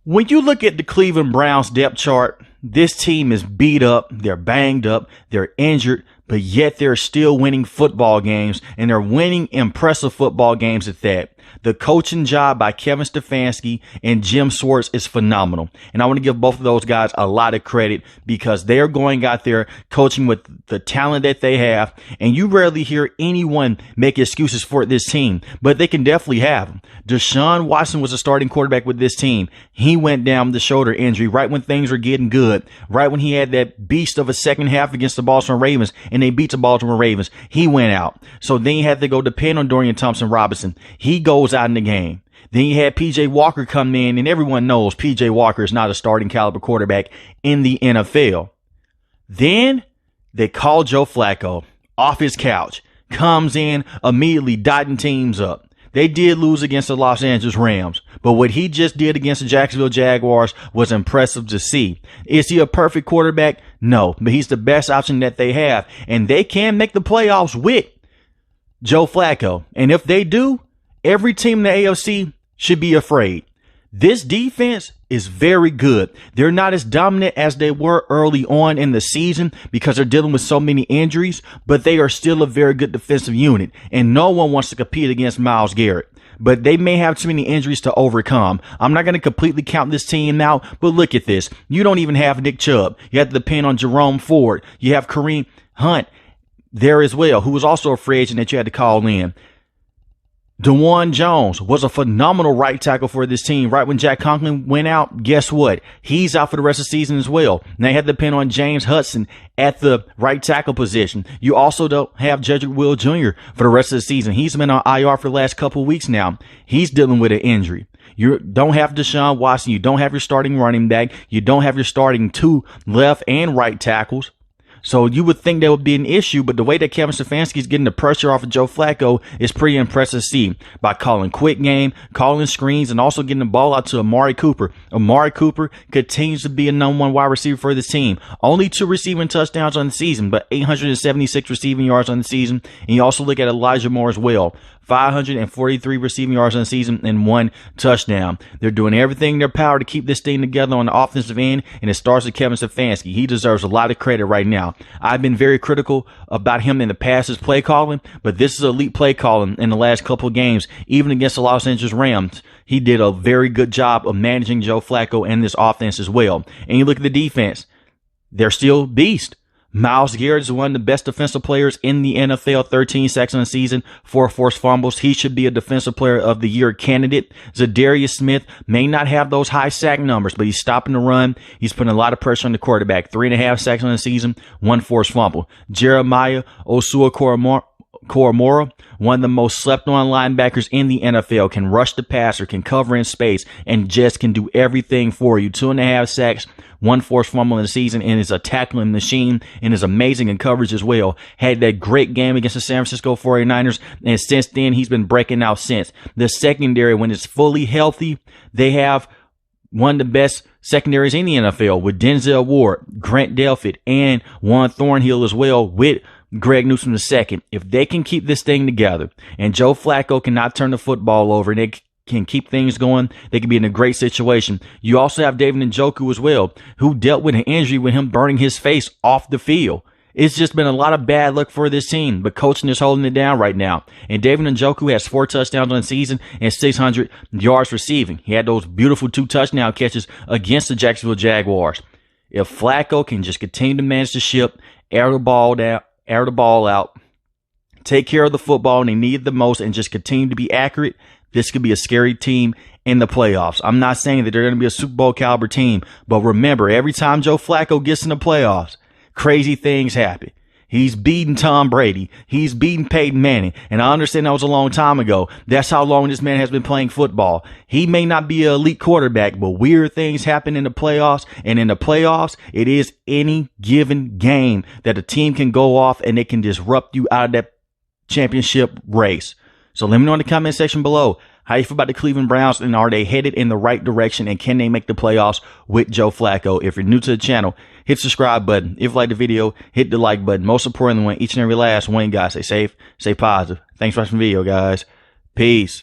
When you look at the Cleveland Browns depth chart, this team is beat up, they're banged up, they're injured, but yet they're still winning football games, and they're winning impressive football games at that. The coaching job by Kevin Stefanski and Jim Schwartz is phenomenal. And I want to give both of those guys a lot of credit because they're going out there coaching with the talent that they have. And you rarely hear anyone make excuses for this team, but they can definitely have them. Deshaun Watson was a starting quarterback with this team. He went down with the shoulder injury right when things were getting good, right when he had that beast of a second half against the Baltimore Ravens, and they beat the Baltimore Ravens. He went out. So then you had to go depend on Dorian Thompson-Robinson. He goes out in the game. Then you had P.J. Walker come in, and everyone knows P.J. Walker is not a starting caliber quarterback in the NFL. Then they call Joe Flacco off his couch, comes in, immediately dotting teams up. They did lose against the Los Angeles Rams, but what he just did against the Jacksonville Jaguars was impressive to see. Is he a perfect quarterback? No, but he's the best option that they have, and they can make the playoffs with Joe Flacco. And if they do, every team in the AFC should be afraid. This defense is very good. They're not as dominant as they were early on in the season because they're dealing with so many injuries, but they are still a very good defensive unit, and no one wants to compete against Myles Garrett. But they may have too many injuries to overcome. I'm not going to completely count this team out, but look at this. You don't even have Nick Chubb. You have to depend on Jerome Ford. You have Kareem Hunt there as well, who was also a free agent that you had to call in. DeJuan Jones was a phenomenal right tackle for this team. Right when Jack Conklin went out, guess what? He's out for the rest of the season as well. And they had to depend on James Hudson at the right tackle position. You also don't have Jedrick Will Jr. for the rest of the season. He's been on IR for the last couple of weeks now. He's dealing with an injury. You don't have Deshaun Watson. You don't have your starting running back. You don't have your starting two left and right tackles. So you would think that would be an issue, but the way that Kevin Stefanski is getting the pressure off of Joe Flacco is pretty impressive to see by calling quick game, calling screens, and also getting the ball out to Amari Cooper. Amari Cooper continues to be a number one wide receiver for this team. Only 2 receiving touchdowns on the season, but 876 receiving yards on the season. And you also look at Elijah Moore as well. 543 receiving yards on the season and 1 touchdown. They're doing everything in their power to keep this thing together on the offensive end, and it starts with Kevin Stefanski. He deserves a lot of credit right now. I've been very critical about him in the past, his play calling, but this is elite play calling in the last couple of games, even against the Los Angeles Rams. He did a very good job of managing Joe Flacco and this offense as well. And you look at the defense, they're still beast. Myles Garrett is one of the best defensive players in the NFL, 13 sacks on the season, 4 forced fumbles. He should be a defensive player of the year candidate. Zadarius Smith may not have those high sack numbers, but he's stopping the run. He's putting a lot of pressure on the quarterback. 3.5 sacks on the season, 1 forced fumble. Jeremiah Owusu-Koramoah, one of the most slept on linebackers in the NFL, can rush the passer, can cover in space, and just can do everything for you. 2.5 sacks, 1 forced fumble in the season, and is a tackling machine and is amazing in coverage as well. Had that great game against the San Francisco 49ers, and since then he's been breaking out since. The secondary, when it's fully healthy, they have one of the best secondaries in the NFL with Denzel Ward, Grant Delpit, and Juan Thornhill as well with Greg Newsome II. If they can keep this thing together and Joe Flacco cannot turn the football over and they can keep things going, they can be in a great situation. You also have David Njoku as well, who dealt with an injury with him burning his face off the field. It's just been a lot of bad luck for this team, but coaching is holding it down right now. And David Njoku has 4 touchdowns on the season and 600 yards receiving. He had those beautiful 2 touchdown catches against the Jacksonville Jaguars. If Flacco can just continue to manage the ship, air the ball out, take care of the football and they need it the most, and just continue to be accurate, this could be a scary team in the playoffs. I'm not saying that they're going to be a Super Bowl caliber team, but remember, every time Joe Flacco gets in the playoffs, crazy things happen. He's beating Tom Brady. He's beating Peyton Manning. And I understand that was a long time ago. That's how long this man has been playing football. He may not be an elite quarterback, but weird things happen in the playoffs. And in the playoffs, it is any given game that a team can go off and they can disrupt you out of that championship race. So let me know in the comment section below how you feel about the Cleveland Browns, and are they headed in the right direction, and can they make the playoffs with Joe Flacco? If you're new to the channel, hit the subscribe button. If you like the video, hit the like button. Most importantly, each and every last one, guys, stay safe, stay positive. Thanks for watching the video, guys. Peace.